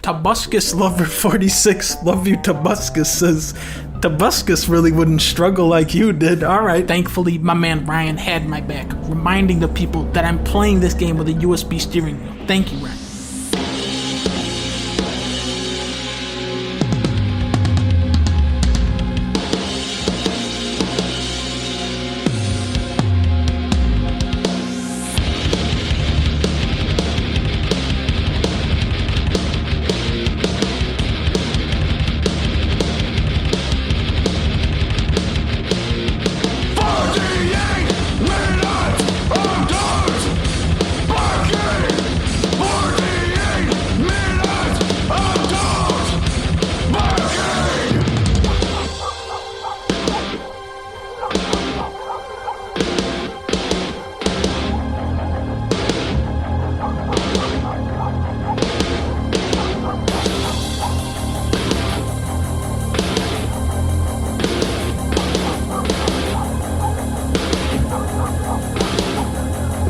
Tobuscus Lover 46, love you Tobuscus, says Tobuscus really wouldn't struggle like you did. Alright. Thankfully, my man Ryan had my back, reminding the people that I'm playing this game with a USB steering wheel. Thank you, Ryan.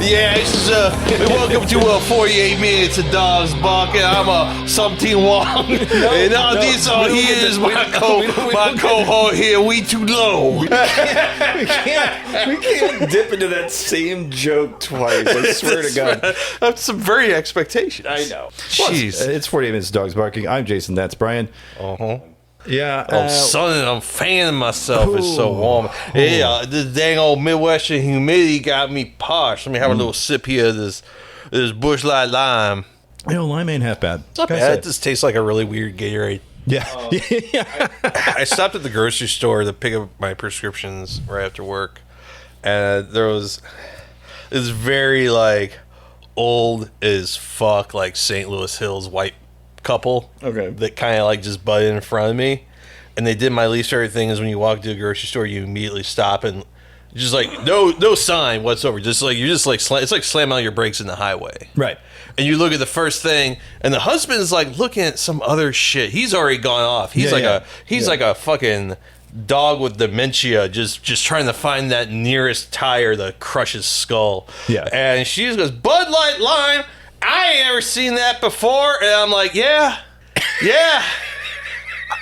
Yeah, this is welcome to 48 Minutes of Dogs Barking. I'm something Wong. And now this here is my cohort here. We too low. We can't dip into that same joke twice. I swear to God. That's some very expectations. I know. Jeez. It's 48 Minutes of Dogs Barking. I'm Jason. That's Brian. Uh-huh. Yeah. Oh, son, I'm fanning myself. It's so warm. Yeah, this dang old Midwestern humidity got me parched. Let me have a little sip here of this Busch Light Lime. You know, lime ain't half bad. Not bad. It just tastes like a really weird Gatorade. Yeah. I stopped at the grocery store to pick up my prescriptions right after work, and there was this very like old as fuck like St. Louis Hills white couple that kind of like just butted in front of me, and they did my least favorite thing is when you walk to a grocery store you immediately stop and just like no sign whatsoever, just like you're just like it's like slamming on your brakes in the highway, right? And you look at the first thing and the husband's like looking at some other shit. He's already gone off. He's like a fucking dog with dementia, just trying to find that nearest tire to crush his skull. And she just goes, Bud Light Lime, I ain't ever seen that before. And I'm like, yeah.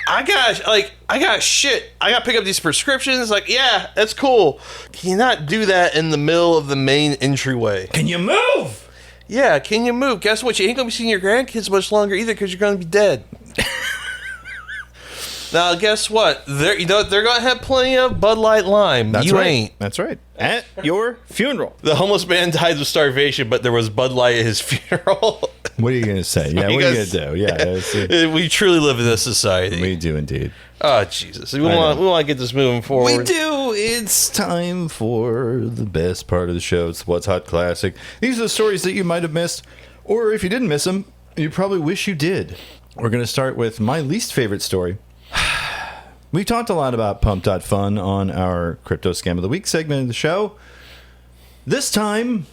I got shit. I got to pick up these prescriptions. Like, yeah, that's cool. Can you not do that in the middle of the main entryway? Can you move? Yeah, can you move? Guess what? You ain't going to be seeing your grandkids much longer either because you're going to be dead. Now, guess what? They're going to have plenty of Bud Light Lime. That's you right. ain't. That's right. At your funeral. The homeless man died of starvation, but there was Bud Light at his funeral. What are you going to say? Yeah, what are you going to do? Yeah, we truly live in this society. We do indeed. Oh, Jesus. We want to get this moving forward. We do. It's time for the best part of the show. It's What's Hot Classic. These are the stories that you might have missed, or if you didn't miss them, you probably wish you did. We're going to start with my least favorite story. We've talked a lot about Pump.Fun on our Crypto Scam of the Week segment of the show. This time,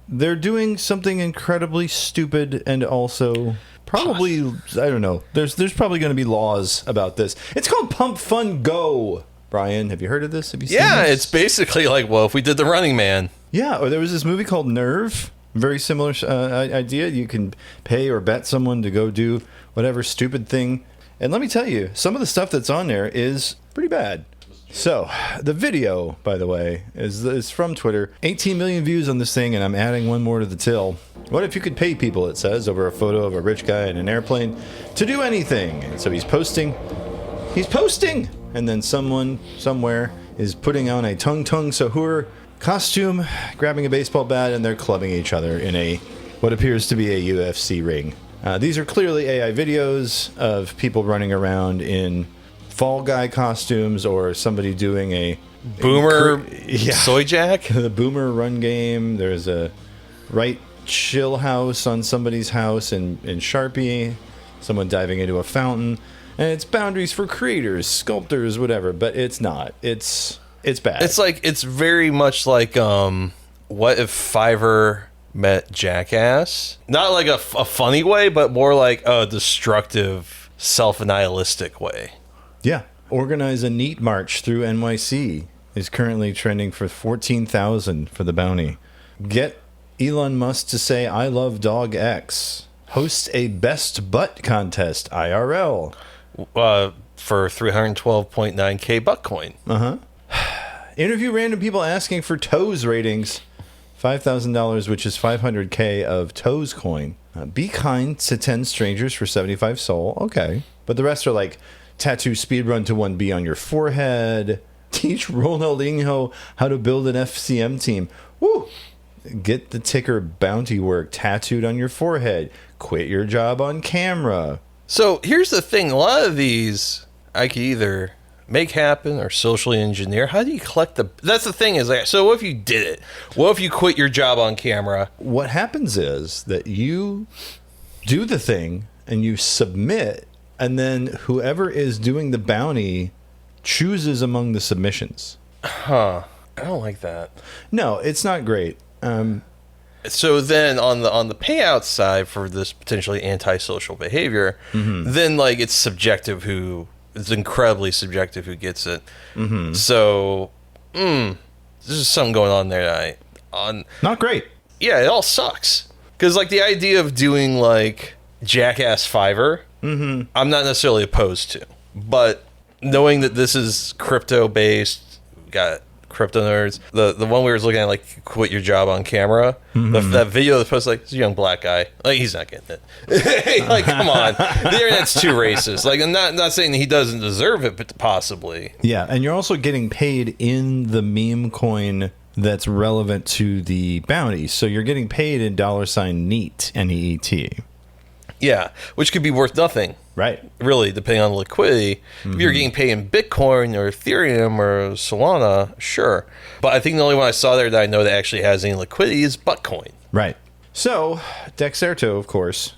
they're doing something incredibly stupid and also probably, I don't know, there's probably going to be laws about this. It's called Pump Fun Go. Brian, have you heard of this? Have you seen this? It's basically like, well, if we did The Running Man. Yeah, or there was this movie called Nerve. Very similar idea. You can pay or bet someone to go do whatever stupid thing. And let me tell you, some of the stuff that's on there is pretty bad. So, the video, by the way, is from Twitter. 18 million views on this thing, and I'm adding one more to the till. What if you could pay people, it says, over a photo of a rich guy in an airplane to do anything? And so he's posting, and then someone, somewhere, is putting on a Tung Tung Sahur costume, grabbing a baseball bat, and they're clubbing each other in what appears to be a UFC ring. These are clearly AI videos of people running around in Fall Guy costumes or somebody doing a Boomer Soy Jack. The Boomer Run Game. There's a Right Chill House on somebody's house in Sharpie. Someone diving into a fountain. And it's boundaries for creators, sculptors, whatever. But it's not. It's bad. It's very much like what if Fiverr met Jackass? Not like a funny way, but more like a destructive, self-nihilistic way. Yeah. Organize a neat march through NYC is currently trending for 14,000 for the bounty. Get Elon Musk to say, I love dog X. hosts a best butt contest, IRL. For 312.9K butt coin. Interview random people asking for toes ratings. $5,000, which is 500K of toes coin. Be kind to 10 strangers for 75 soul. Okay. But the rest are like tattoo speedrun to 1B on your forehead. Teach Ronaldinho how to build an FCM team. Woo! Get the ticker bounty work tattooed on your forehead. Quit your job on camera. So here's the thing. A lot of these I could either make happen or socially engineer. How do you collect the... That's the thing is, like, so what if you did it? What if you quit your job on camera? What happens is that you do the thing and you submit, and then whoever is doing the bounty chooses among the submissions. I don't like that. No, it's not great. So then on the payout side for this potentially antisocial behavior, then like it's subjective it's incredibly subjective who gets it. So there's just something going on there that Not great. Yeah, it all sucks. Because like the idea of doing like Jackass Fiverr, I'm not necessarily opposed to. But knowing that this is crypto based, got crypto nerds. The one we were looking at, like, quit your job on camera. That video that's posted, like, it's a young black guy. Like, he's not getting it. Like, come on. The internet's too racist. Like, I'm not saying that he doesn't deserve it, but possibly. Yeah, and you're also getting paid in the meme coin that's relevant to the bounty. So you're getting paid in $NEET, N-E-E-T. Yeah, which could be worth nothing. Right. Really, depending on the liquidity. If you're getting paid in Bitcoin or Ethereum or Solana, sure. But I think the only one I saw there that I know that actually has any liquidity is Buttcoin. Right. So, Dexerto, of course,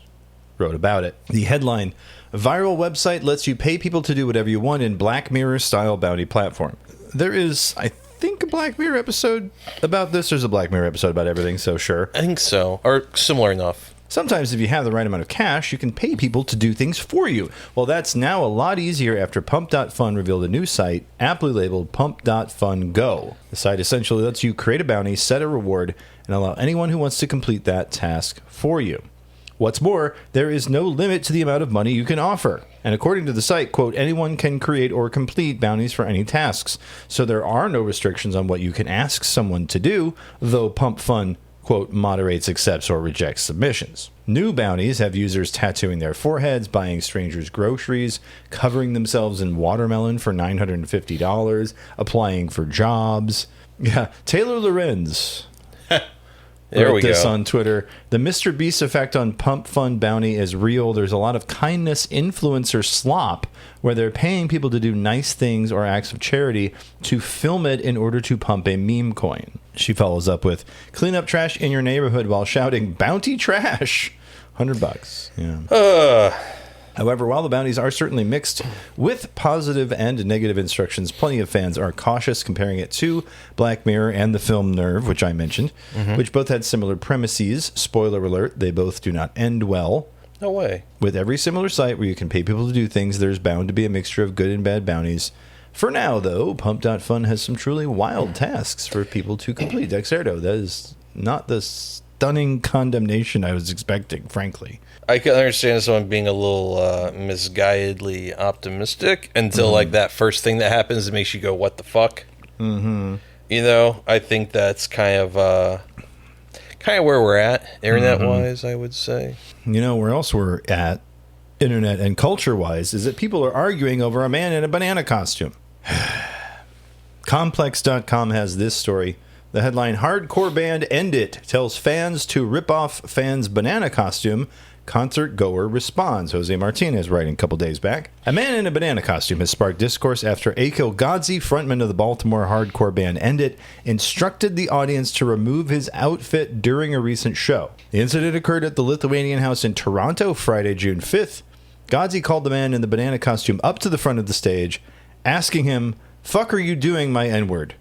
wrote about it. The headline, viral website lets you pay people to do whatever you want in Black Mirror-style bounty platform. There is, I think, a Black Mirror episode about this. There's a Black Mirror episode about everything, so sure. I think so. Or similar enough. Sometimes if you have the right amount of cash, you can pay people to do things for you. Well, that's now a lot easier after Pump.Fun revealed a new site, aptly labeled Pump.Fun Go. The site essentially lets you create a bounty, set a reward, and allow anyone who wants to complete that task for you. What's more, there is no limit to the amount of money you can offer. And according to the site, quote, anyone can create or complete bounties for any tasks. So there are no restrictions on what you can ask someone to do, though Pump.Fun quote, moderates, accepts, or rejects submissions. New bounties have users tattooing their foreheads, buying strangers groceries, covering themselves in watermelon for $950, applying for jobs. Yeah, Taylor Lorenz There wrote we this go. on Twitter. The Mr. Beast effect on Pump Fun bounty is real. There's a lot of kindness influencer slop where they're paying people to do nice things or acts of charity to film it in order to pump a meme coin. She follows up with, clean up trash in your neighborhood while shouting, bounty trash. $100. Yeah. However, while the bounties are certainly mixed with positive and negative instructions, plenty of fans are cautious comparing it to Black Mirror and the film Nerve, which I mentioned, which both had similar premises. Spoiler alert, they both do not end well. No way. With every similar site where you can pay people to do things, there's bound to be a mixture of good and bad bounties. For now, though, Pump.Fun has some truly wild tasks for people to complete. Dexerto, that is not the stunning condemnation I was expecting, frankly. I can understand someone being a little misguidedly optimistic until like that first thing that happens that makes you go, what the fuck? You know, I think that's kind of where we're at, internet-wise, I would say. You know, where else we're at, internet and culture-wise, is that people are arguing over a man in a banana costume. Complex.com has this story. The headline, Hardcore Band End It tells fans to rip off fans' banana costume. Concert goer responds. Jose Martinez writing a couple days back. A man in a banana costume has sparked discourse after Akil Gadzi, frontman of the Baltimore hardcore band End It, instructed the audience to remove his outfit during a recent show. The incident occurred at the Lithuanian House in Toronto Friday, June 5th. Gadzi called the man in the banana costume up to the front of the stage, asking him, "Fuck are you doing, my N-word?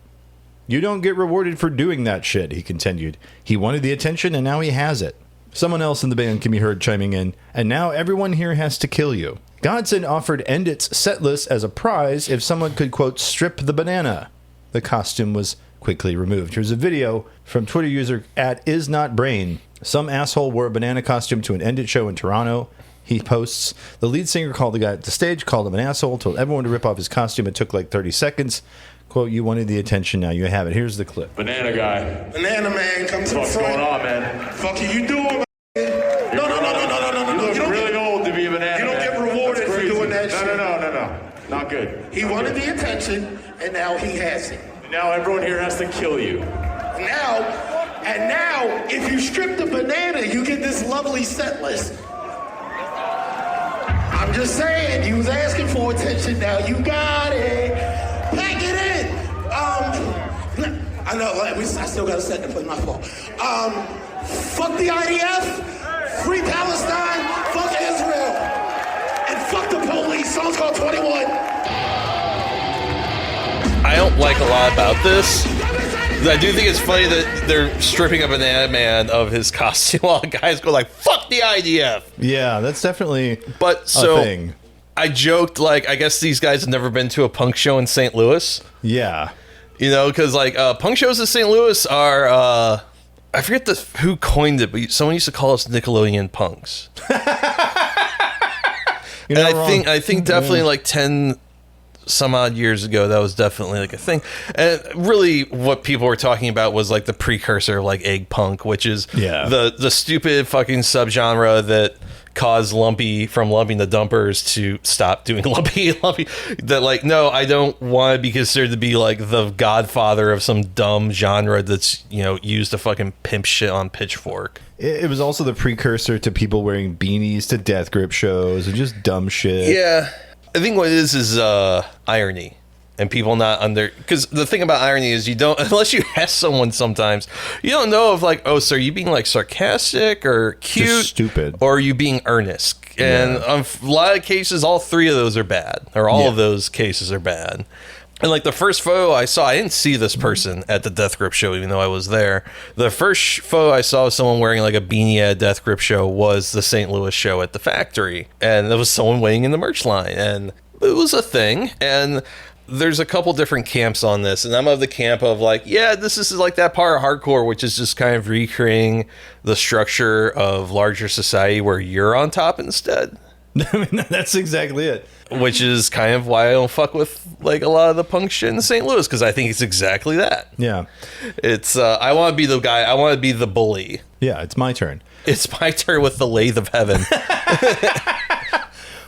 You don't get rewarded for doing that shit," he continued. He wanted the attention and now he has it. Someone else in the band can be heard chiming in, and now everyone here has to kill you. Godson offered End It's set list as a prize if someone could, quote, strip the banana. The costume was quickly removed. Here's a video from Twitter user @IsNotBrain Some asshole wore a banana costume to an End It show in Toronto. He posts, the lead singer called the guy at the stage, called him an asshole, told everyone to rip off his costume. It took like 30 seconds. Quote, you wanted the attention, now you have it. Here's the clip. Banana guy. Banana man, come to the front. What's going on, man? Fuck you doing, man? No. You look really old to be a banana. You don't get rewarded for doing that shit. No. Not good. He wanted the attention, and now he has it. Now everyone here has to kill you. Now, if you strip the banana, you get this lovely set list. I'm just saying, you was asking for attention, now you got it. Pack it in. I know, I still got a set to put in my fault. Fuck the IDF, free Palestine, fuck Israel, and fuck the police. Song's called 21. I don't like a lot about this. I do think it's funny that they're stripping a banana man of his costume while guys go like, fuck the IDF. Yeah, that's definitely a thing. I joked, like, I guess these guys have never been to a punk show in St. Louis. Yeah. You know, because, like, punk shows in St. Louis are, I forget who coined it, but someone used to call us Nickelodeon punks. And I think definitely, like, 10 some odd years ago, that was definitely like a thing. And really what people were talking about was like the precursor of like egg punk, which is the stupid fucking subgenre that caused Lumpy from Lumping the Dumpers to stop doing Lumpy. That like, no, I don't want to be considered to be like the godfather of some dumb genre that's, you know, used to fucking pimp shit on Pitchfork. It was also the precursor to people wearing beanies to Death Grip shows and just dumb shit. Yeah. I think what it is irony, and people not because the thing about irony is you don't, unless you ask someone sometimes, you don't know if like, oh, so are you being like sarcastic or cute, just stupid, or are you being earnest? And a lot of cases, all three of those are bad, or all of those cases are bad. And like the first photo I saw, I didn't see this person at the Death Grip show, even though I was there. The first photo I saw of someone wearing like a beanie at a Death Grip show was the St. Louis show at the factory. And there was someone waiting in the merch line. And it was a thing. And there's a couple different camps on this. And I'm of the camp of like, yeah, this is like that part of hardcore, which is just kind of recreating the structure of larger society where you're on top instead. I mean, that's exactly it. Which is kind of why I don't fuck with like a lot of the punk shit in St. Louis, because I think it's exactly that. Yeah. It's I want to be the guy. I want to be the bully. Yeah, it's my turn. It's my turn with the Lathe of Heaven.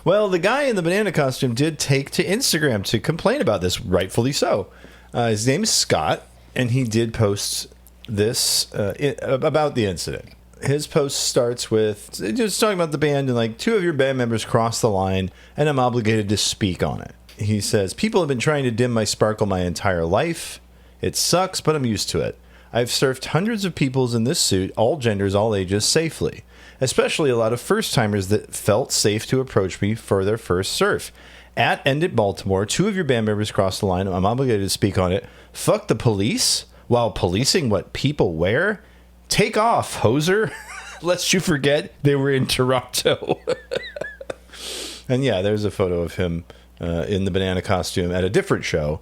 Well, the guy in the banana costume did take to Instagram to complain about this, rightfully so. His name is Scott, and he did post this about the incident. His post starts with just talking about the band and like, 2 of your band members crossed the line and I'm obligated to speak on it. He says, people have been trying to dim my sparkle my entire life. It sucks, but I'm used to it. I've surfed hundreds of peoples in this suit, all genders, all ages, safely. Especially a lot of first-timers that felt safe to approach me for their first surf. At End It Baltimore, 2 of your band members crossed the line. I'm obligated to speak on it. Fuck the police while policing what people wear? Take off, hoser. Lest you forget they were in Toronto. And yeah, there's a photo of him in the banana costume at a different show.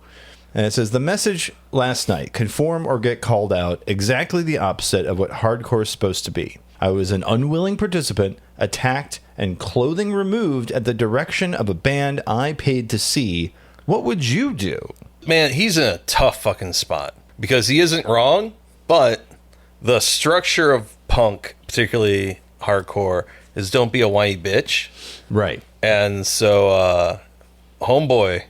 And it says, the message last night, conform or get called out, exactly the opposite of what hardcore is supposed to be. I was an unwilling participant, attacked, and clothing removed at the direction of a band I paid to see. What would you do? Man, he's in a tough fucking spot. Because he isn't wrong, but the structure of punk, particularly hardcore, is don't be a whiny bitch. Right. And so, homeboy,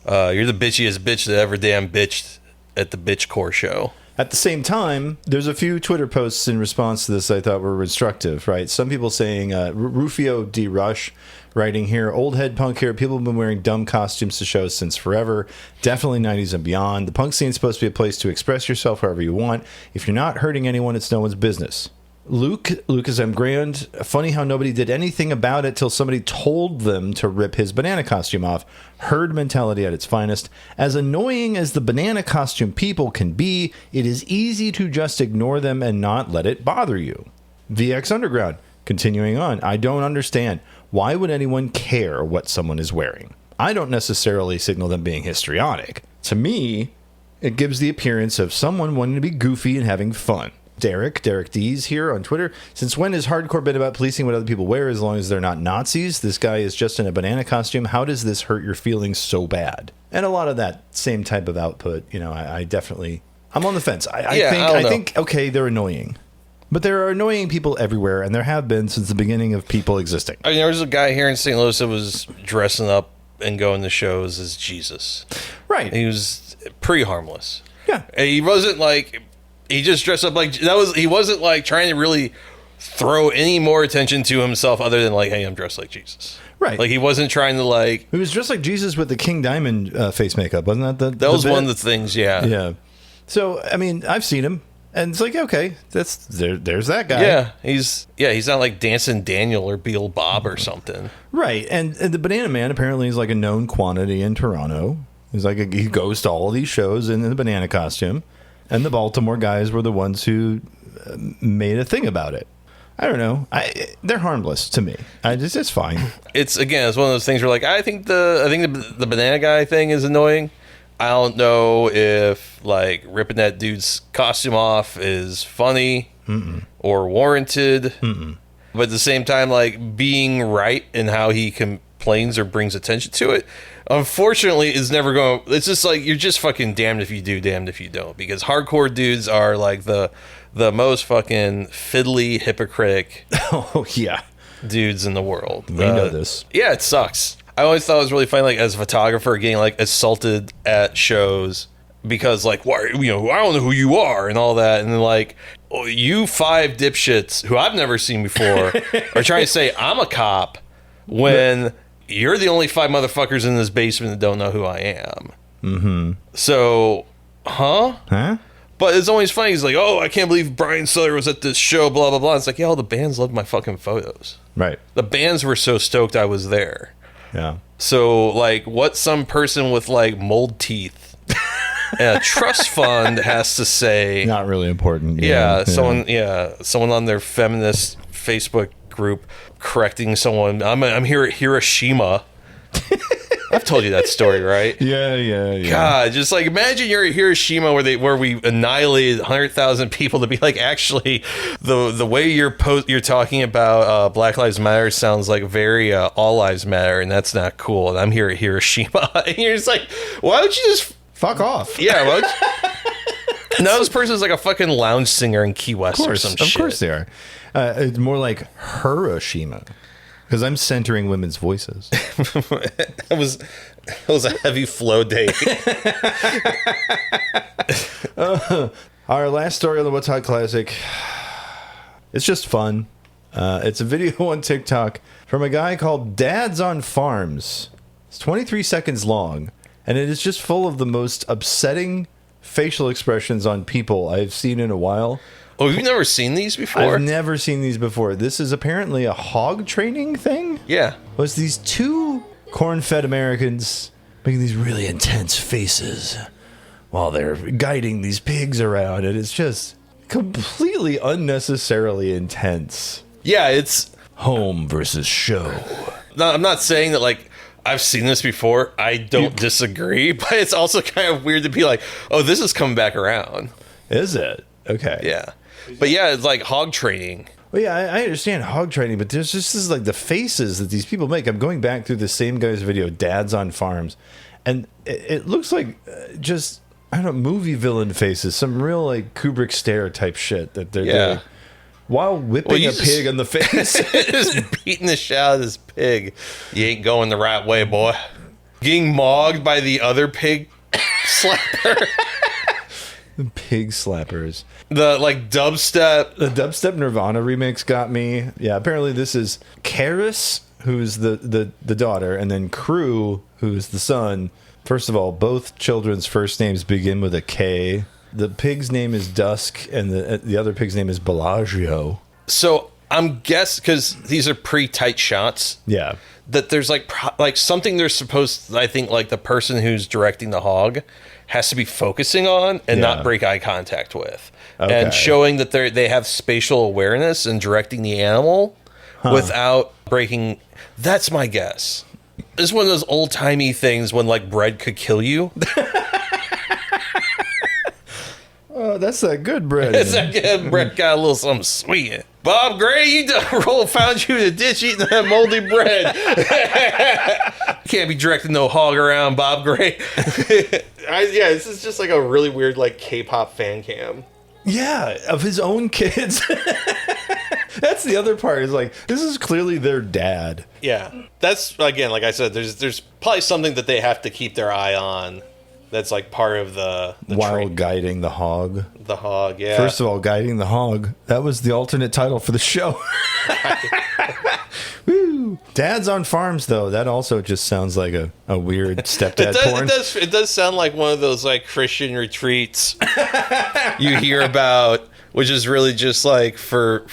you're the bitchiest bitch that ever damn bitched at the Bitchcore show. At the same time, there's a few Twitter posts in response to this I thought were instructive, right? Some people saying, Rufio D. Rush writing here, old head punk here, people have been wearing dumb costumes to shows since forever, definitely 90s and beyond. The punk scene's supposed to be a place to express yourself however you want. If you're not hurting anyone, it's no one's business. Lucas M. Grand, funny how nobody did anything about it till somebody told them to rip his banana costume off. Herd mentality at its finest. As annoying as the banana costume people can be, it is easy to just ignore them and not let it bother you. VX Underground, continuing on, I don't understand. Why would anyone care what someone is wearing? I don't necessarily signal them being histrionic. To me, it gives the appearance of someone wanting to be goofy and having fun. Derek D's here on Twitter. Since when has hardcore been about policing what other people wear as long as they're not Nazis? This guy is just in a banana costume. How does this hurt your feelings so bad? And a lot of that same type of output, I definitely, I'm on the fence. I think, okay, they're annoying. But there are annoying people everywhere, and there have been since the beginning of people existing. I mean, there was a guy here in St. Louis that was dressing up and going to shows as Jesus. Right. And he was pretty harmless. Yeah. And he wasn't like, he just dressed up like, he wasn't like trying to really throw any more attention to himself other than like, hey, I'm dressed like Jesus. Right. Like, he wasn't trying to like. He was dressed like Jesus with the King Diamond face makeup, wasn't that That was one of the things, yeah. Yeah. So, I mean, I've seen him. And it's like, okay, there's that guy. Yeah, he's not like Dancing Daniel or Beal Bob or something. Right, and the Banana Man apparently is like a known quantity in Toronto. He's like he goes to all of these shows in the banana costume, and the Baltimore guys were the ones who made a thing about it. I don't know. They're harmless to me. It's fine. It's one of those things where like I think the banana guy thing is annoying. I don't know if like ripping that dude's costume off is funny or warranted. But at the same time, like being right in how he complains or brings attention to it, unfortunately, is never going. It's just like you're just fucking damned if you do, damned if you don't. Because hardcore dudes are like the most fucking fiddly, hypocritic. Oh yeah, dudes in the world. We know this. Yeah, it sucks. I always thought it was really funny, like as a photographer, getting like assaulted at shows because like, why, I don't know who you are and all that, and then like, oh, you 5 dipshits who I've never seen before are trying to say I'm a cop when you're the only 5 motherfuckers in this basement that don't know who I am. Mm-hmm. So, huh? But it's always funny. He's like, oh, I can't believe Brian Sutter was at this show, blah blah blah. It's like, yeah, all the bands loved my fucking photos. Right. The bands were so stoked I was there. Yeah. So, like, what some person with, like, mold teeth and a trust fund has to say... Not really important. Someone on their feminist Facebook group correcting someone. I'm here at Hiroshima. I've told you that story, right? Yeah. God, just, like, imagine you're at Hiroshima where we annihilated 100,000 people to be like, actually, the way you're talking about Black Lives Matter sounds like very All Lives Matter, and that's not cool, and I'm here at Hiroshima. And you're just like, why don't you just... Fuck off. Yeah, why don't you... No, this person's like a fucking lounge singer in Key West or some shit. Of course they are. It's more like Hiroshima. Because I'm centering women's voices. It was a heavy flow day. Our last story on the What's Hot Classic. It's just fun. It's a video on TikTok from a guy called Dads on Farms. It's 23 seconds long. And it is just full of the most upsetting facial expressions on people I've seen in a while. Oh, you've never seen these before? I've never seen these before. This is apparently a hog training thing? Yeah. Was these 2 corn-fed Americans making these really intense faces while they're guiding these pigs around, and it's just completely unnecessarily intense. Yeah, it's... Home versus show. No, I'm not saying that, like, I've seen this before. I don't disagree, but it's also kind of weird to be like, oh, this is coming back around. Is it? Okay. Yeah. But yeah, it's like hog training. Well, yeah, I understand hog training, but there's just this, like the faces that these people make. I'm going back through the same guy's video, Dads on Farms, and it looks like just, I don't know, movie villain faces, some real like Kubrick stare type shit that they're doing. While whipping a pig in the face. Just beating the shit out of this pig. You ain't going the right way, boy. Getting mogged by the other pig slapper. The pig slappers. The like dubstep. The dubstep Nirvana remix got me. Yeah, apparently this is Karis, who's the daughter, and then Crew, who's the son. First of all, both children's first names begin with a K. The pig's name is Dusk, and the other pig's name is Bellagio. So I'm guessing, because these are pretty tight shots. Yeah. That there's like something they're supposed, I think, like the person who's directing the hog has to be focusing on and not break eye contact with. Okay. And showing that they have spatial awareness and directing the animal without breaking. That's my guess. It's one of those old timey things when like bread could kill you. that's that good bread. It's that good bread got a little something sweet in it. Bob Gray, you done found you in a ditch eating that moldy bread. Can't be directing no hog around, Bob Gray. This is just like a really weird like K-pop fan cam. Yeah, of his own kids. That's the other part. Is like, this is clearly their dad. Yeah, that's again, like I said, there's probably something that they have to keep their eye on. That's like part of the While guiding the hog. The hog, yeah. First of all, guiding the hog. That was the alternate title for the show. Woo. Dads on farms, though. That also just sounds like a weird stepdad porn. It does sound like one of those like Christian retreats you hear about, which is really just like for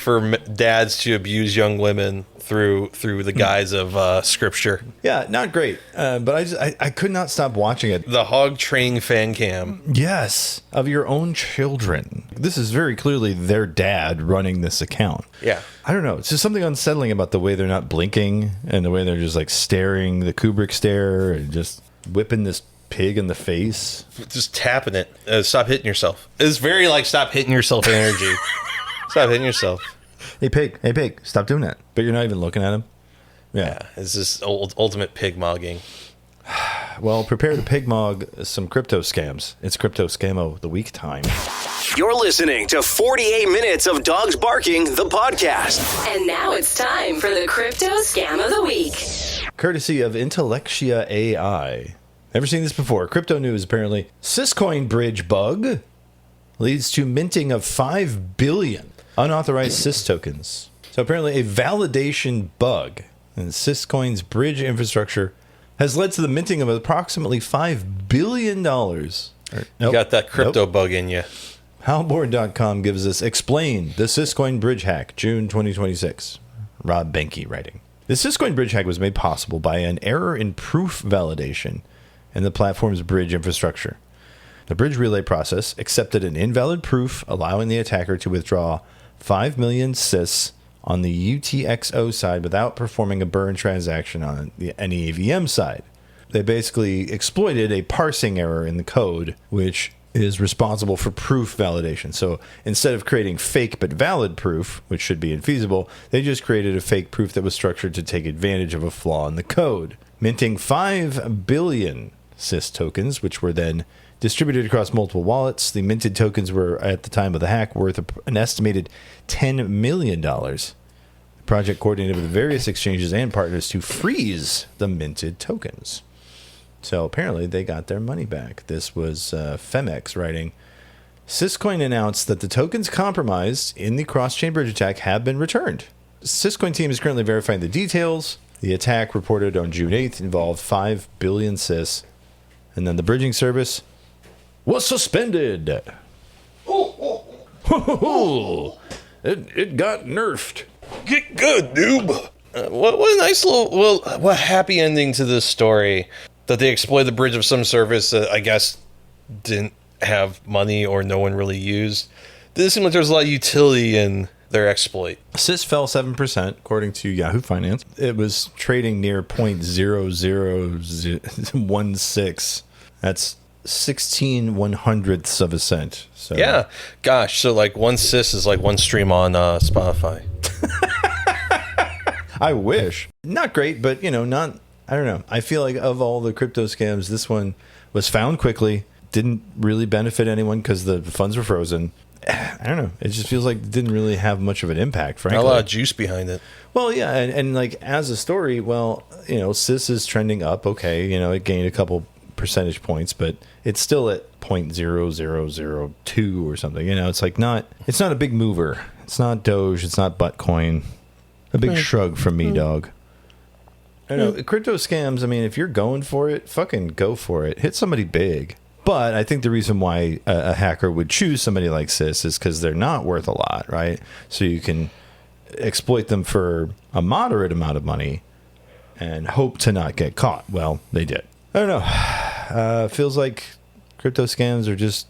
dads to abuse young women through the guise of scripture. Yeah, not great. But I could not stop watching it. The hog training fan cam. Yes, of your own children. This is very clearly their dad running this account. Yeah. I don't know. It's just something unsettling about the way they're not blinking and the way they're just like staring the Kubrick stare and just whipping this pig in the face. Just tapping it. Stop hitting yourself. It's very like stop hitting yourself energy. Stop hitting yourself. Hey pig, stop doing that. But you're not even looking at him. Yeah. It's this ultimate pig mogging. Well, prepare to pig mog some crypto scams. It's Crypto Scammo the Week time. You're listening to 48 Minutes of Dogs Barking, the podcast. And now it's time for the Crypto Scam of the Week. Courtesy of Intellectia AI. Never seen this before. Crypto news, apparently. Syscoin bridge bug leads to minting of 5 billion unauthorized Sys tokens. So apparently a validation bug in Syscoin's bridge infrastructure has led to the minting of approximately $5 billion. You got that crypto bug in you. Halborn.com gives us Explain the Syscoin Bridge Hack, June 2026. Rob Benke writing. The Syscoin Bridge Hack was made possible by an error in proof validation in the platform's bridge infrastructure. The bridge relay process accepted an invalid proof, allowing the attacker to withdraw 5 million Sys on the UTXO side without performing a burn transaction on the NEVM side. They basically exploited a parsing error in the code, which is responsible for proof validation. So instead of creating fake but valid proof, which should be infeasible, they just created a fake proof that was structured to take advantage of a flaw in the code, minting 5 billion Sys tokens, which were then distributed across multiple wallets. The minted tokens were, at the time of the hack, worth an estimated $10 million. The project coordinated with various exchanges and partners to freeze the minted tokens. So apparently they got their money back. This was Femex writing, Syscoin announced that the tokens compromised in the cross-chain bridge attack have been returned. Syscoin team is currently verifying the details. The attack reported on June 8th involved 5 billion Sys. And then the bridging service was suspended. It got nerfed. Get good, noob. What a nice what happy ending to this story. That they exploited the bridge of some service that I guess didn't have money or no one really used. Didn't seem like there was a lot of utility in their exploit. Sys fell 7%, according to Yahoo Finance. It was trading near 0.0016. That's 16/100ths of a cent. So yeah, gosh. So like one Sys is like one stream on Spotify. I wish. Not great, but not. I don't know. I feel like of all the crypto scams, this one was found quickly. Didn't really benefit anyone because the funds were frozen. I don't know. It just feels like it didn't really have much of an impact, frankly. Not a lot of juice behind it. Well, yeah, and like as a story, well, Sys is trending up. Okay, it gained a couple percentage points, but it's still at 0.0002 or something. It's like it's not a big mover. It's not Doge. It's not Buttcoin. A big shrug from me, dog. I know crypto scams. I mean, if you're going for it, fucking go for it. Hit somebody big. But I think the reason why a hacker would choose somebody like Sys is because they're not worth a lot, right? So you can exploit them for a moderate amount of money and hope to not get caught. Well, they did. I don't know. Feels like crypto scams are just...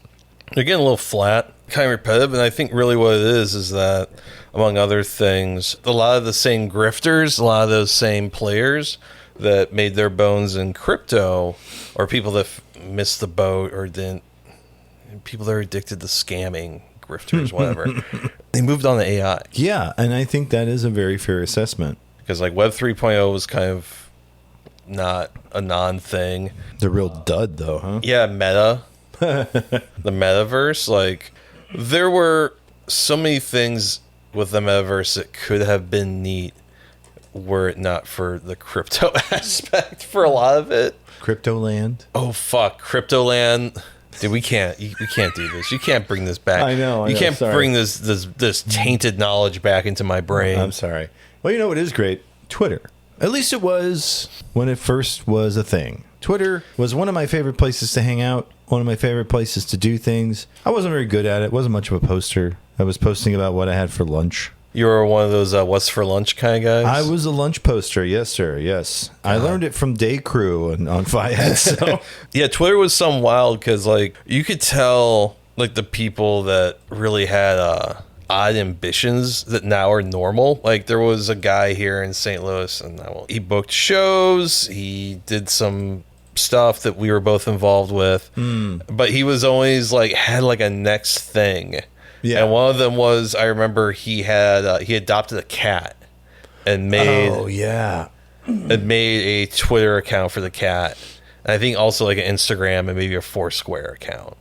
They're getting a little flat, kind of repetitive, and I think really what it is that, among other things, a lot of the same grifters, a lot of those same players that made their bones in crypto, or people that missed the boat or didn't people that are addicted to scamming, grifters, whatever. They moved on to AI. Yeah, and I think that is a very fair assessment. Because like Web 3.0 was kind of not a non-thing. The real dud, though, huh? Yeah, Meta. The metaverse. Like, there were so many things with the metaverse that could have been neat were it not for the crypto aspect for a lot of it. Cryptoland. Oh, fuck. Cryptoland. Dude, we can't do this. You can't bring this back. I know. You can't sorry. bring this tainted knowledge back into my brain. I'm sorry. Well, you know what is great? Twitter. At least it was when it first was a thing. Twitter was one of my favorite places to hang out, one of my favorite places to do things. I wasn't very good at it. Wasn't much of a poster. I was posting about what I had for lunch. You were one of those what's for lunch kind of guys? I was a lunch poster. Yes, sir. Yes. I learned it from Day Crew on Fiat. So. Yeah, Twitter was some wild because, like, you could tell, like, the people that really had odd ambitions that now are normal. Like, there was a guy here in St. Louis, and he booked shows. He did some stuff that we were both involved with. But he was always, like, had, like, a next thing. Yeah. And one of them was, I remember he adopted a cat and made a Twitter account for the cat. And I think also like an Instagram and maybe a Foursquare account.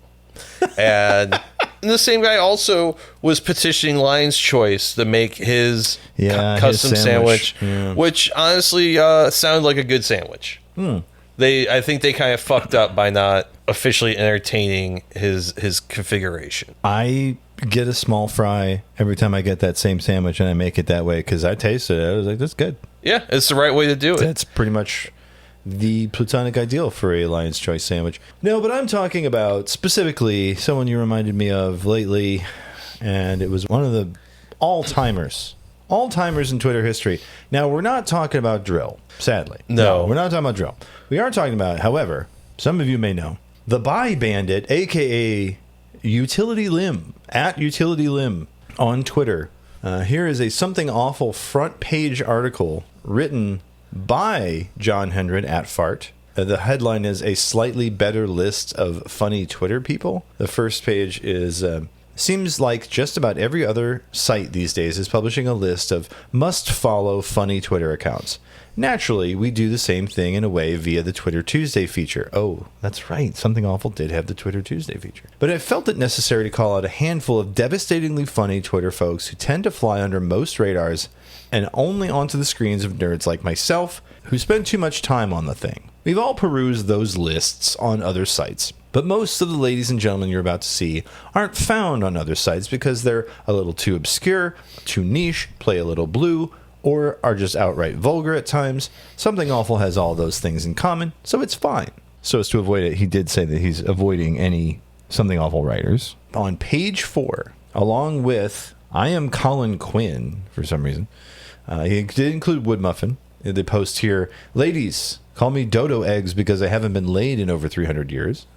And the same guy also was petitioning Lion's Choice to make his custom his sandwich, which honestly sounded like a good sandwich. I think they kind of fucked up by not officially entertaining his configuration. I get a small fry every time I get that same sandwich, and I make it that way because I tasted it. I was like, that's good. Yeah, it's the right way to do it. That's pretty much the platonic ideal for a Lion's Choice sandwich. No, but I'm talking about specifically someone you reminded me of lately, and it was one of the all-timers in Twitter history. Now, we're not talking about Drill, sadly. No, we're not talking about Drill. We are talking about, however, some of you may know, the Buy Bandit, a.k.a. Utility Limb, at Utility Limb on Twitter. Here is a Something Awful front page article written by John Hendren at Fart. The headline is A Slightly Better List of Funny Twitter People. The first page is... seems like just about every other site these days is publishing a list of must-follow funny Twitter accounts. Naturally, we do the same thing in a way via the Twitter Tuesday feature. Oh, that's right. Something Awful did have the Twitter Tuesday feature. But I felt it necessary to call out a handful of devastatingly funny Twitter folks who tend to fly under most radars and only onto the screens of nerds like myself who spend too much time on the thing. We've all perused those lists on other sites. But most of the ladies and gentlemen you're about to see aren't found on other sites because they're a little too obscure, too niche, play a little blue, or are just outright vulgar at times. Something Awful has all those things in common, so it's fine. So as to avoid it, he did say that he's avoiding any Something Awful writers. On page 4, along with I Am Colin Quinn, for some reason, he did include Wood Muffin. They post here, ladies, call me Dodo Eggs because I haven't been laid in over 300 years.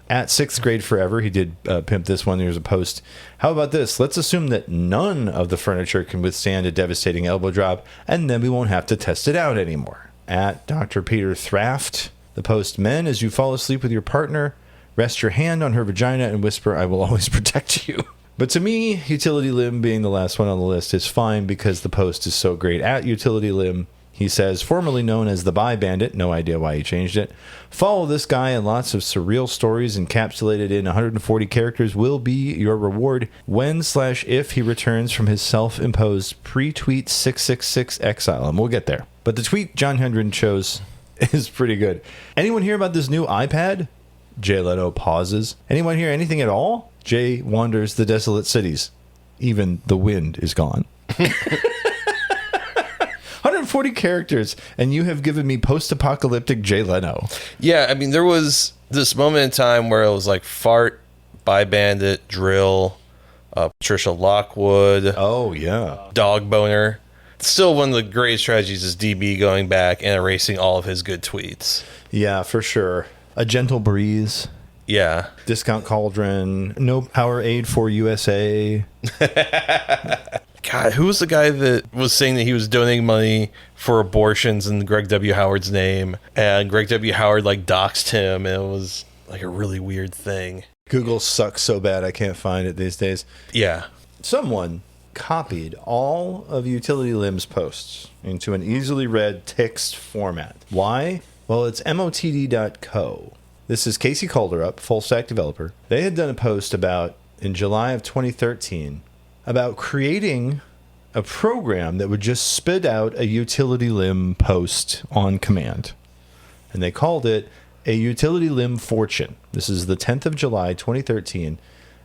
At 6th grade forever, he did pimp this one. There's a post. How about this? Let's assume that none of the furniture can withstand a devastating elbow drop, and then we won't have to test it out anymore. At Dr. Peter Thraft, the post, men, as you fall asleep with your partner, rest your hand on her vagina and whisper, I will always protect you. But to me, Utility Limb being the last one on the list is fine because the post is so great. At Utility Limb, he says, formerly known as the Buy Bandit, no idea why he changed it. Follow this guy and lots of surreal stories encapsulated in 140 characters will be your reward when/if he returns from his self-imposed pre-tweet 666 exile. And we'll get there. But the tweet John Hendren chose is pretty good. Anyone hear about this new iPad? Jay Leno pauses. Anyone hear anything at all? Jay wanders the desolate cities. Even the wind is gone. 140 characters, and you have given me post-apocalyptic Jay Leno. Yeah, I mean, there was this moment in time where it was like Fart, Buy Bandit, Drill, Patricia Lockwood. Oh, yeah. Dog Boner. Still one of the great strategies is DB going back and erasing all of his good tweets. Yeah, for sure. A Gentle Breeze. Yeah. Discount Cauldron. No Powerade for USA. God, who was the guy that was saying that he was donating money for abortions in Greg W. Howard's name? And Greg W. Howard, like, doxed him, and it was, like, a really weird thing. Google sucks so bad I can't find it these days. Yeah. Someone copied all of Utility Limb's posts into an easily read text format. Why? Well, it's motd.co. This is Casey Calderup, full stack developer. They had done a post in July of 2013, about creating a program that would just spit out a utility limb post on command. And they called it a utility limb fortune. This is the 10th of July, 2013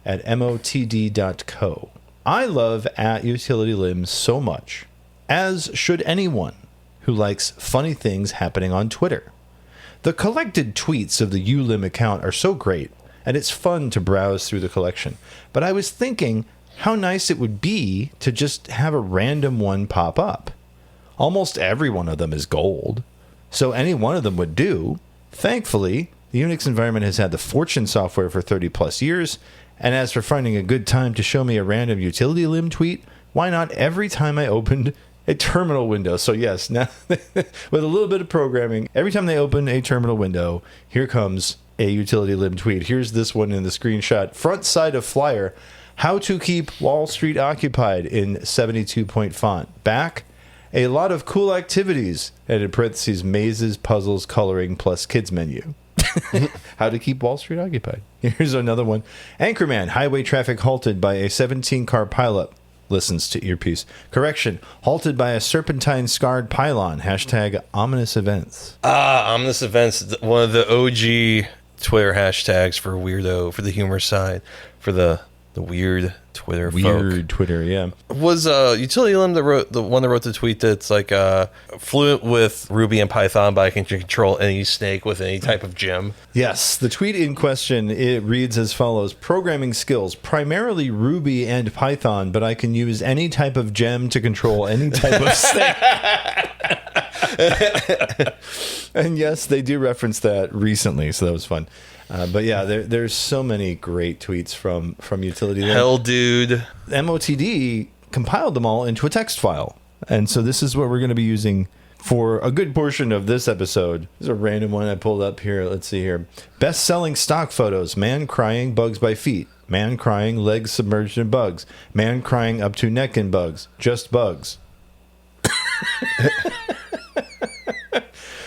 at motd.co. I love @UtilityLimbs so much, as should anyone who likes funny things happening on Twitter. The collected tweets of the ulim account are so great, and it's fun to browse through the collection. But I was thinking how nice it would be to just have a random one pop up. Almost every one of them is gold, so any one of them would do. Thankfully, the Unix environment has had the Fortune software for 30 plus years, and as for finding a good time to show me a random utility limb tweet, why not every time I opened a terminal window? So yes, now with a little bit of programming, every time they open a terminal window, here comes a utility limb tweet. Here's this one in the screenshot. Front side of flyer, how to keep Wall Street occupied in 72-point font. Back, a lot of cool activities, and in parentheses, mazes, puzzles, coloring, plus kids menu. How to keep Wall Street occupied. Here's another one. Anchorman, highway traffic halted by a 17-car pileup. Listens to earpiece. Correction, halted by a serpentine-scarred pylon. Hashtag ominous events. Ominous events, one of the OG Twitter hashtags for weirdo, for the humor side, for the weird Twitter folk. Twitter, yeah. Was Utility Limb the one that wrote the tweet that's like fluent with Ruby and Python, but I can control any snake with any type of gem? Yes, the tweet in question, it reads as follows: programming skills, primarily Ruby and Python, but I can use any type of gem to control any type of snake. And yes, they do reference that recently, so that was fun. But yeah, there's so many great tweets from Utility Limb. Hell, dude. MOTD compiled them all into a text file. And so this is what we're going to be using for a good portion of this episode. This is a random one I pulled up here. Let's see here. Best-selling stock photos. Man crying, bugs by feet. Man crying, legs submerged in bugs. Man crying up to neck in bugs. Just bugs.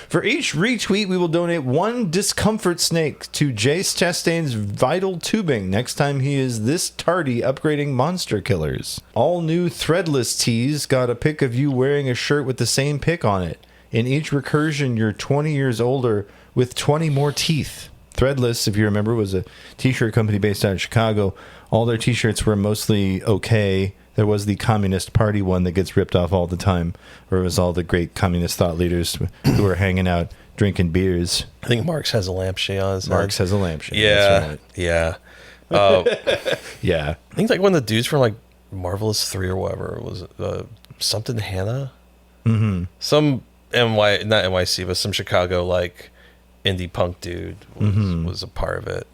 For each retweet, we will donate one discomfort snake to Jace Chastain's Vital Tubing next time he is this tardy upgrading monster killers. All new threadless tees got a pic of you wearing a shirt with the same pic on it. In each recursion, you're 20 years older with 20 more teeth. Threadless, if you remember, was a t-shirt company based out of Chicago. All their t-shirts were mostly okay. There was the Communist Party one that gets ripped off all the time, where it was all the great communist thought leaders who were hanging out drinking beers. I think Marx has a lampshade on his Marx head. has a lampshade. Yeah, that's right. yeah. Yeah. I think like one of the dudes from like Marvelous 3 or whatever was something Hannah. Mm-hmm. Some not NYC, but some Chicago like indie punk dude was a part of it.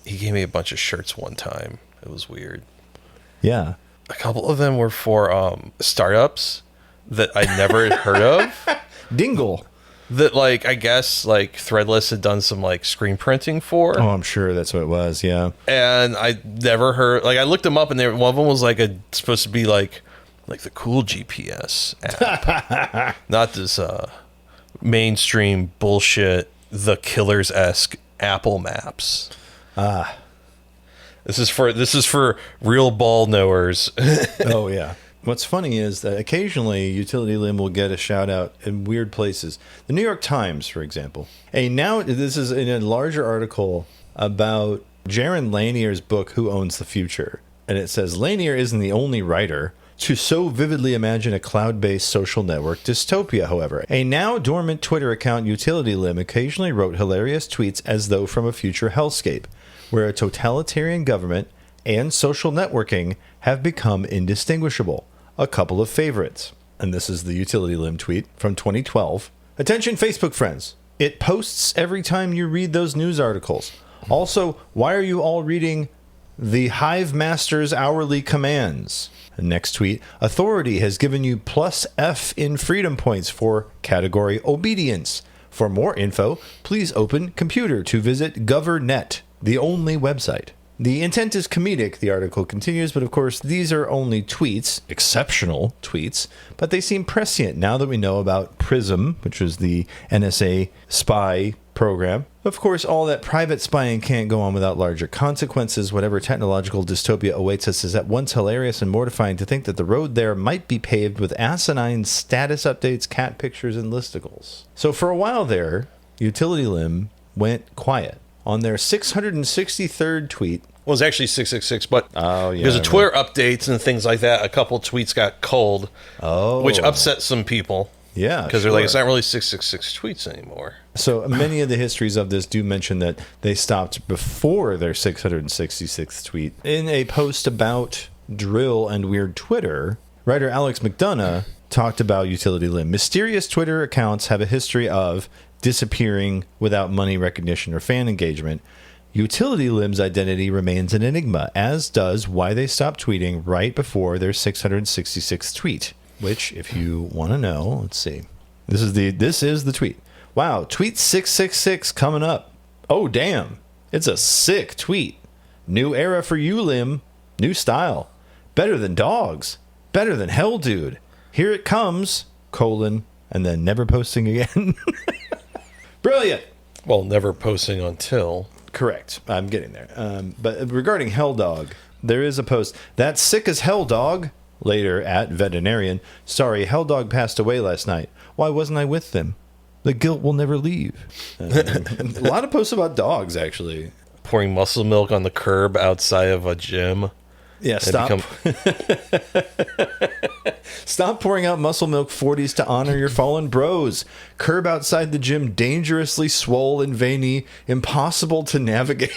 He gave me a bunch of shirts one time. It was weird. Yeah. A couple of them were for startups that I never had heard of. Dingle. That like I guess like Threadless had done some like screen printing for. Oh, I'm sure that's what it was. Yeah. And I never heard, like I looked them up and one of them was like supposed to be like the cool GPS app, not this mainstream bullshit, the Killers-esque Apple Maps. This is for real ball knowers. Oh yeah. What's funny is that occasionally Utility Limb will get a shout out in weird places. The New York Times, for example. This is in a larger article about Jaron Lanier's book, Who Owns the Future? And it says, Lanier isn't the only writer to so vividly imagine a cloud-based social network dystopia, however. A now dormant Twitter account, Utility Limb, occasionally wrote hilarious tweets as though from a future hellscape, where a totalitarian government and social networking have become indistinguishable. A couple of favorites. And this is the Utility Limb tweet from 2012. Attention Facebook friends. It posts every time you read those news articles. Also, why are you all reading the Hive Master's hourly commands? Next tweet. Authority has given you plus F in freedom points for category obedience. For more info, please open computer to visit GovernNet. the only website. The intent is comedic, the article continues, but of course, these are only tweets, exceptional tweets, but they seem prescient now that we know about PRISM, which was the NSA spy program. Of course, all that private spying can't go on without larger consequences. Whatever technological dystopia awaits us is at once hilarious and mortifying to think that the road there might be paved with asinine status updates, cat pictures, and listicles. So for a while there, Utility Limb went quiet. On their 663rd tweet, Well, it was actually 666, but Oh, yeah, because of right. Twitter updates and things like that, a couple tweets got culled, which Oh. upset some people. Yeah, Because they're like, sure. it's not really 666 tweets anymore. So many of the histories of this do mention that they stopped before their 666th tweet. In a post about drill and weird Twitter, writer Alex McDonough talked about Utility Limb. Mysterious Twitter accounts have a history of disappearing without money recognition or fan engagement. Utility Limb's identity remains an enigma, as does why they stopped tweeting right before their 666th tweet. Which, if you want to know, let's see. This is the tweet. Wow, tweet 666 coming up. Oh, damn. It's a sick tweet. New era for you, Lim. New style. Better than dogs. Better than hell, dude. Here it comes, and then never posting again. Brilliant. Well, never posting until. Correct. I'm getting there. But regarding Hell Dog, there is a post. That's sick as hell, dog. Later at veterinarian. Sorry, Hell Dog passed away last night. Why wasn't I with them? The guilt will never leave. A lot of posts about dogs, actually. Pouring muscle milk on the curb outside of a gym. Yeah, stop. Stop pouring out muscle milk 40s to honor your fallen bros. Curb outside the gym, dangerously swole and veiny, impossible to navigate.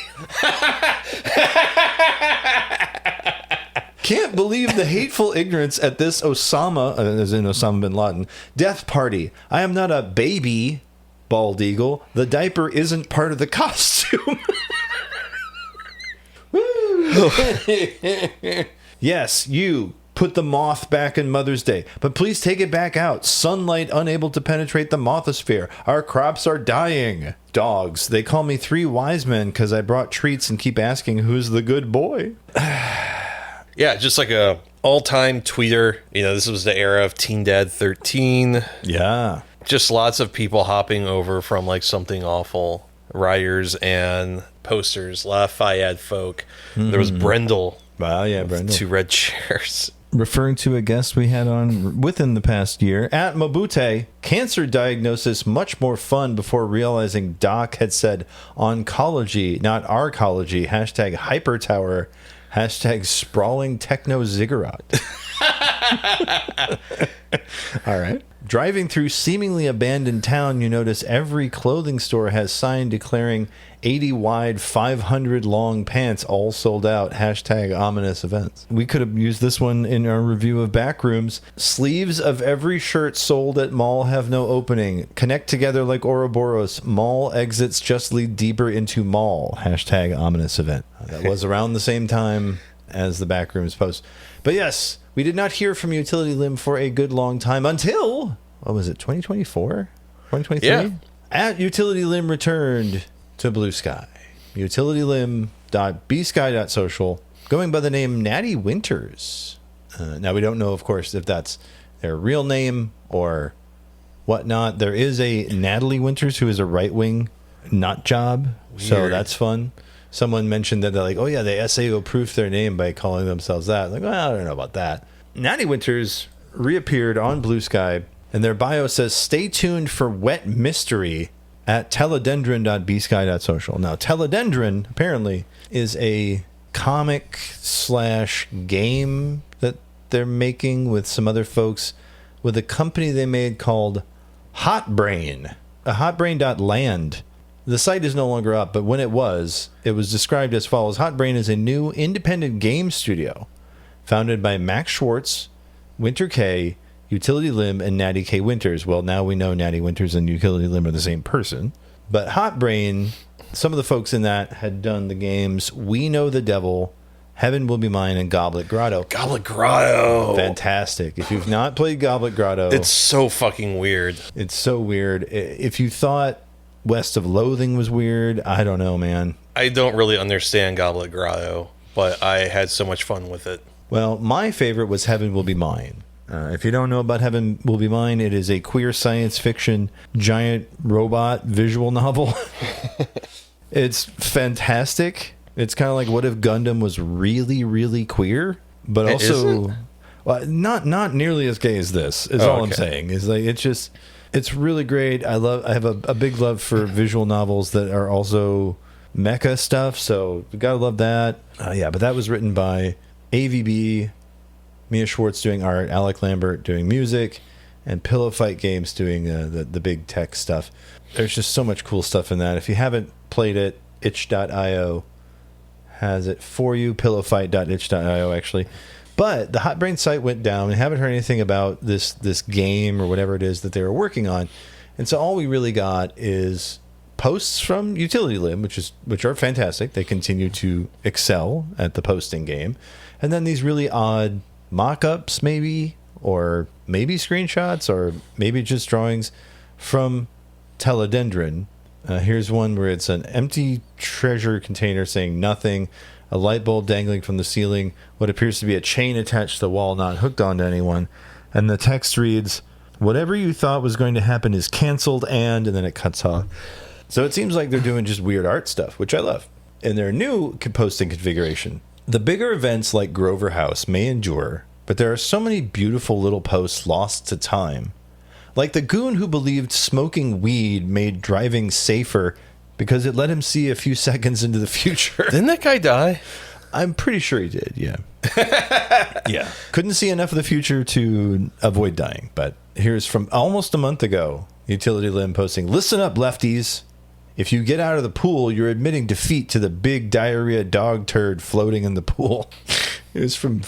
Can't believe the hateful ignorance at this Osama, as in Osama bin Laden, death party. I am not a baby, bald eagle. The diaper isn't part of the costume. Woo! Yes, you put the moth back in Mother's Day, but please take it back out. Sunlight unable to penetrate the mothosphere. Our crops are dying. Dogs. They call me 3 wise men because I brought treats and keep asking who's the good boy. Yeah, just like a all-time tweeter. You know, this was the era of Teen Dad 13. Yeah. Just lots of people hopping over from like something awful. Writers and posters. A lot of Fayad folk. There was Brendel. Wow, yeah, Brendel. 2 red chairs. Referring to a guest we had on within the past year, at Mabute, cancer diagnosis much more fun before realizing Doc had said oncology, not arcology, hashtag hypertower, hashtag sprawling techno ziggurat. All right. Driving through seemingly abandoned town, you notice every clothing store has sign declaring 80 wide, 500 long pants, all sold out. Hashtag ominous events. We could have used this one in our review of Backrooms. Sleeves of every shirt sold at mall have no opening. Connect together like Ouroboros. Mall exits just lead deeper into mall. Hashtag ominous event. That was around the same time as the Backrooms post. But yes, we did not hear from Utility Limb for a good long time until, what was it, 2024? 2023? Yeah. At Utility Limb returned to Blue Sky. UtilityLimb.bsky.social, going by the name Natty Winters. Now, we don't know, of course, if that's their real name or whatnot. There is a Natalie Winters who is a right-wing nut job, so Weird. that's fun. Someone mentioned that they're like, oh yeah, they SAO-proofed their name by calling themselves that. Like, well, I don't know about that. Natty Winters reappeared on Blue Sky, and their bio says, stay tuned for wet mystery at teledendron.bsky.social. Now, Teledendron, apparently, is a comic / game that they're making with some other folks with a company they made called Hotbrain. Hotbrain.land. The site is no longer up, but when it was described as follows. Hotbrain is a new independent game studio founded by Max Schwartz, Winter K, Utility Limb, and Natty K. Winters. Well, now we know Natty Winters and Utility Limb are the same person. But Hotbrain, some of the folks in that had done the games We Know the Devil, Heaven Will Be Mine, and Goblet Grotto. Goblet Grotto. Fantastic. If you've not played Goblet Grotto, It's so fucking weird. it's so weird. If you thought West of Loathing was weird, I don't know, man. I don't really understand Goblet Grotto, but I had so much fun with it. Well, my favorite was Heaven Will Be Mine. If you don't know about Heaven Will Be Mine, it is a queer science fiction giant robot visual novel. It's fantastic. It's kind of like what if Gundam was really, really queer, but also not nearly as gay as this. Is all I'm saying. Is like it's really great. I have a big love for visual novels that are also mecha stuff. So you gotta love that. But that was written by AVB. Mia Schwartz doing art, Alec Lambert doing music, and Pillow Fight Games doing the big tech stuff. There's just so much cool stuff in that. If you haven't played it, itch.io has it for you, pillowfight.itch.io actually. But the Hot Brain site went down. We haven't heard anything about this game or whatever it is that they were working on. And so all we really got is posts from Utility Limb, which are fantastic. They continue to excel at the posting game. And then these really odd mock-ups maybe, or maybe screenshots, or maybe just drawings from Teledendron. Here's one where it's an empty treasure container saying nothing, a light bulb dangling from the ceiling, what appears to be a chain attached to the wall not hooked onto anyone, and the text reads, "Whatever you thought was going to happen is canceled, and then it cuts off." So it seems like they're doing just weird art stuff, which I love. In their new posting configuration, the bigger events like Grover House may endure, but there are so many beautiful little posts lost to time. Like the goon who believed smoking weed made driving safer because it let him see a few seconds into the future. Didn't that guy die? I'm pretty sure he did, yeah. Yeah. Couldn't see enough of the future to avoid dying. But here's from almost a month ago, Utility Limb posting, "Listen up, lefties. If you get out of the pool, you're admitting defeat to the big diarrhea dog turd floating in the pool." It was from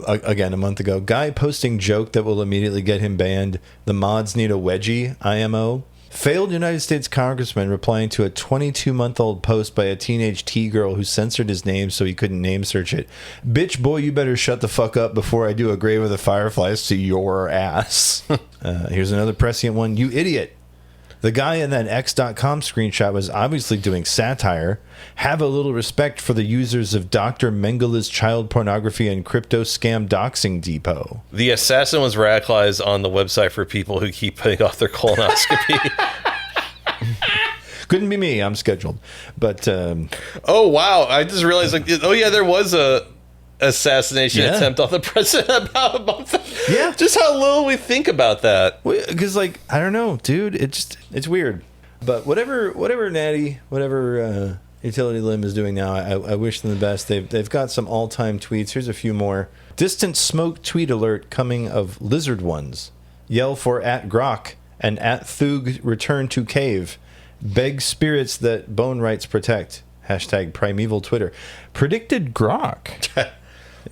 again, a month ago. Guy posting joke that will immediately get him banned. The mods need a wedgie, IMO. Failed United States congressman replying to a 22-month-old post by a teenage T-girl who censored his name so he couldn't name search it. "Bitch, boy, you better shut the fuck up before I do a Grave of the Fireflies to your ass." Here's another prescient one. "You idiot. The guy in that X.com screenshot was obviously doing satire. Have a little respect for the users of Dr. Mengele's child pornography and crypto scam doxing depot." The assassin was radicalized on the website for people who keep putting off their colonoscopy. Couldn't be me. I'm scheduled. But oh, wow. I just realized, there was a assassination attempt on the president about a month ago. Yeah. Just how little we think about that. because, I don't know, dude. It's weird. But whatever Natty, whatever Utility Limb is doing now, I wish them the best. They've got some all-time tweets. Here's a few more. "Distant smoke tweet alert coming of lizard ones. Yell for @Grok and @Thug return to cave. Beg spirits that bone rights protect. #Primeval Twitter." Predicted Grok.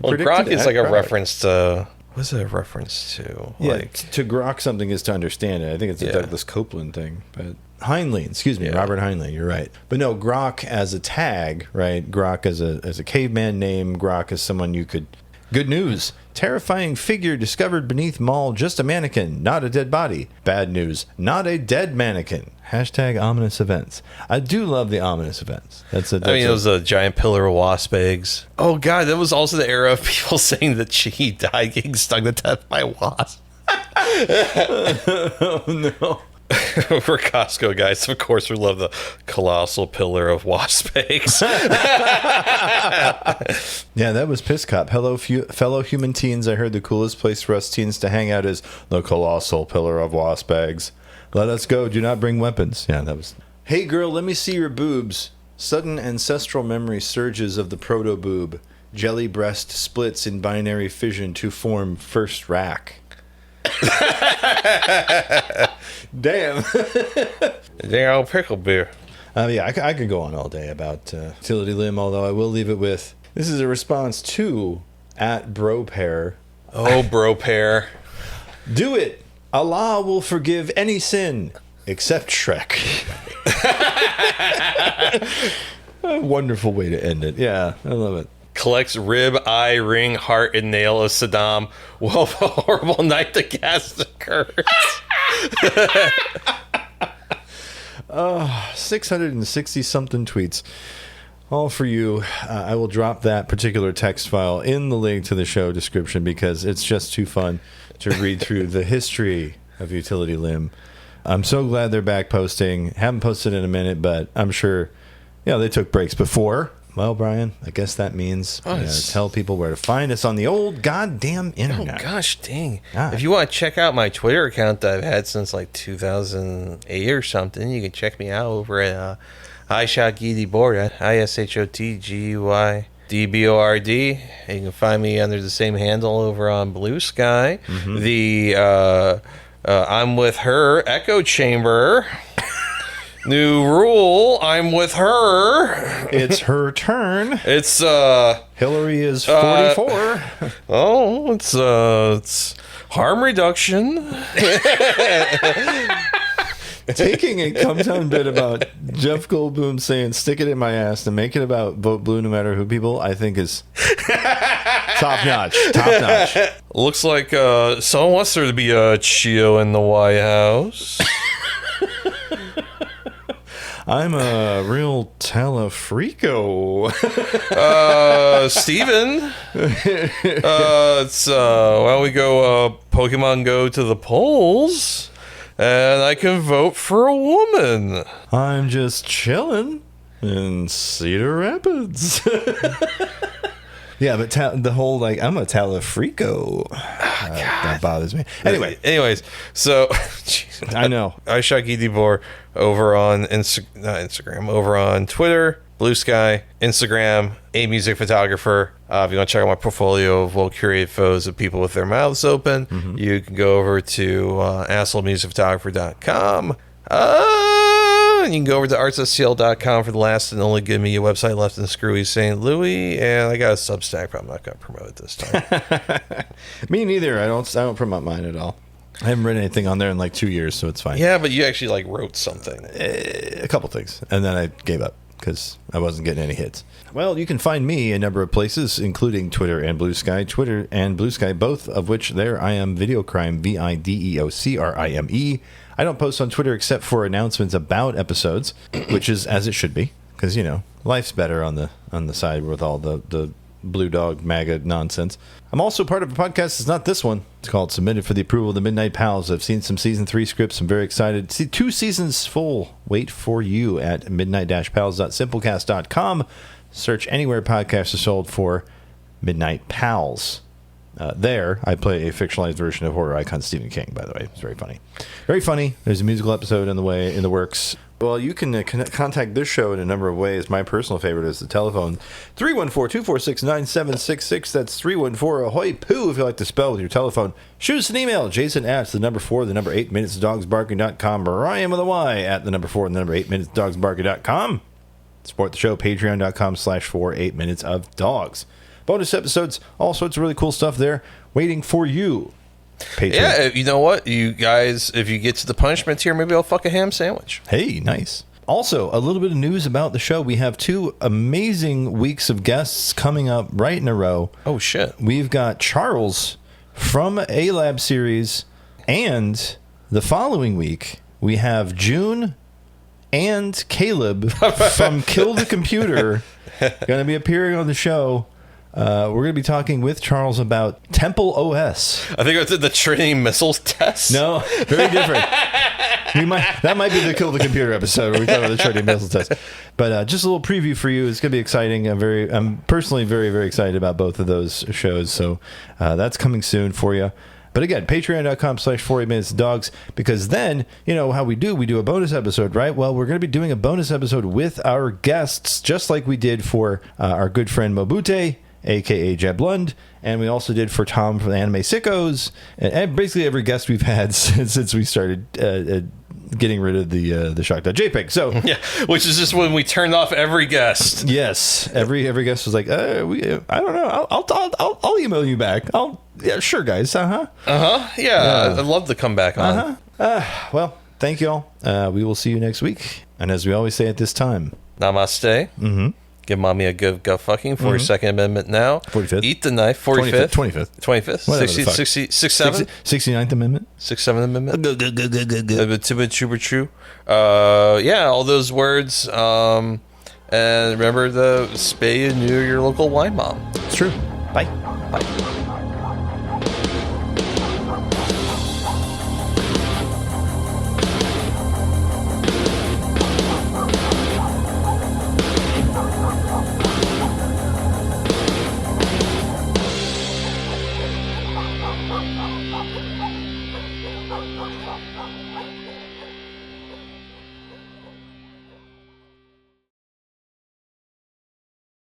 Well, Grok is like a reference to... What's it a reference to? Yeah, to grok something is to understand it. I think it's a Douglas Copeland thing. But Heinlein, excuse me, Robert Heinlein, you're right. But no, grok as a tag, right? Grok as a caveman name. Grok as someone you could... Good news. Terrifying figure discovered beneath mall, just a mannequin, not a dead body. Bad news. Not a dead mannequin. #ominous events. I do love the ominous events. It was a giant pillar of wasp eggs. Oh, God, that was also the era of people saying that she died getting stung to death by a wasp. Oh, no. We're Costco guys. Of course, we love the colossal pillar of wasp eggs. Yeah, that was Piss Cop. Hello, fellow human teens. I heard the coolest place for us teens to hang out is the colossal pillar of wasp eggs. Let us go. Do not bring weapons. Yeah, that was... "Hey, girl, let me see your boobs." Sudden ancestral memory surges of the proto-boob. Jelly breast splits in binary fission to form first rack. Damn. Dang old pickle beer. I could go on all day about Utility Limb, although I will leave it with... This is a response to @BroPair. Oh, BroPair. "Do it. Allah will forgive any sin except Shrek." A wonderful way to end it. Yeah, I love it. "Collects rib, eye, ring, heart, and nail of Saddam. Well, a horrible night the gas occurs." 660 something tweets. all for you. I will drop that particular text file in the link to the show description because it's just too fun to read through the history of Utility Limb. I'm so glad they're back posting. Haven't posted in a minute, but I'm sure they took breaks before. Well, Brian, I guess that means tell people where to find us on the old goddamn internet. Oh, gosh dang. God. If you want to check out my Twitter account that I've had since like 2008 or something, you can check me out over at iShotGuidyBoard at ISHOTGUIDBORD. You can find me under the same handle over on Blue Sky. Mm-hmm. The I'm with her echo chamber. New rule, I'm with her. It's her turn. It's Hillary is 44. It's harm reduction. Taking a come-down bit about Jeff Goldblum saying "stick it in my ass" and make it about vote blue no matter who people, I think is top notch. Looks like someone wants there to be a Chio in the White House. I'm a real Talafrico. Steven. It's why don't we go Pokemon Go to the polls, and I can vote for a woman. I'm just chilling in Cedar Rapids. Yeah, but the whole I'm a Talafrico. That bothers me. Anyways, so I know. I shot Gidibor over on Instagram, over on Twitter, Blue Sky, Instagram, a music photographer. If you want to check out my portfolio of well-curated photos of people with their mouths open, you can go over to assholemusicphotographer.com. And you can go over to artsstl.com for the last and only good media website left in screwy St. Louis. And I got a Substack, but I'm not going to promote it this time. Me neither. I don't promote mine at all. I haven't written anything on there in like 2 years, so it's fine. Yeah, but you actually wrote something. A couple things, and then I gave up because I wasn't getting any hits. Well, you can find me a number of places, including Twitter and Blue Sky. Twitter and Blue Sky, both of which there I am Videocrime, VIDEOCRIME. I don't post on Twitter except for announcements about episodes, which is as it should be, because life's better on the side with all the Blue Dog MAGA nonsense. I'm also part of a podcast. It's not this one. It's called Submitted for the Approval of the Midnight Pals. I've seen some season 3 scripts. I'm very excited. See 2 seasons full. Wait for you at midnight-pals.simplecast.com. Search anywhere podcasts are sold for Midnight Pals. There, I play a fictionalized version of horror icon Stephen King, by the way. It's very funny. Very funny. There's a musical episode in the works. Well, you can contact this show in a number of ways. My personal favorite is the telephone. 314-246-9766. That's 314-AHOY POO if you like to spell with your telephone. Shoot us an email. Jason at the number 4, the number 8 minutesdogsbarking.com. Brian with a Y at the number 4, the number 8 minutesdogsbarking.com. Support the show. Patreon.com/4 minutes of dogs. Bonus episodes, all sorts of really cool stuff there waiting for you. Patreon. Yeah, you know what? You guys, if you get to the punishment tier, maybe I'll fuck a ham sandwich. Hey, nice. Also, a little bit of news about the show. We have 2 amazing weeks of guests coming up right in a row. Oh, shit. We've got Charles from A-Lab series, and the following week, we have June and Caleb from Kill the Computer going to be appearing on the show. We're going to be talking with Charles about Temple OS. I think it's the Trinity Missiles test. No, very different. That might be the Kill the Computer episode where we talk about the Trinity Missiles test. But just a little preview for you. It's going to be exciting. I'm personally very, very excited about both of those shows. So that's coming soon for you. But again, patreon.com/4 minutes dogs, because then, how we do a bonus episode, right? Well, we're going to be doing a bonus episode with our guests, just like we did for our good friend Mobute, a.k.a. Jeb Lund, and we also did for Tom from the Anime Sickos, and basically every guest we've had since we started getting rid of the shock.jpg. So yeah, which is just when we turned off every guest. Yes, every guest was like, I don't know, I'll email you back. Yeah, sure, guys. Yeah, I'd love to come back on. Well, thank you all. We will see you next week, and as we always say at this time, namaste. Give mommy a good gut fucking. 42nd Amendment now. 45th. Eat the knife. 45th. 25th. 25th. 67th. 69th Amendment. 67th Amendment. Good. Chuba. Yeah, all those words. And remember to spay and neuter your local wine mom. It's true. Bye. Bye. Bye.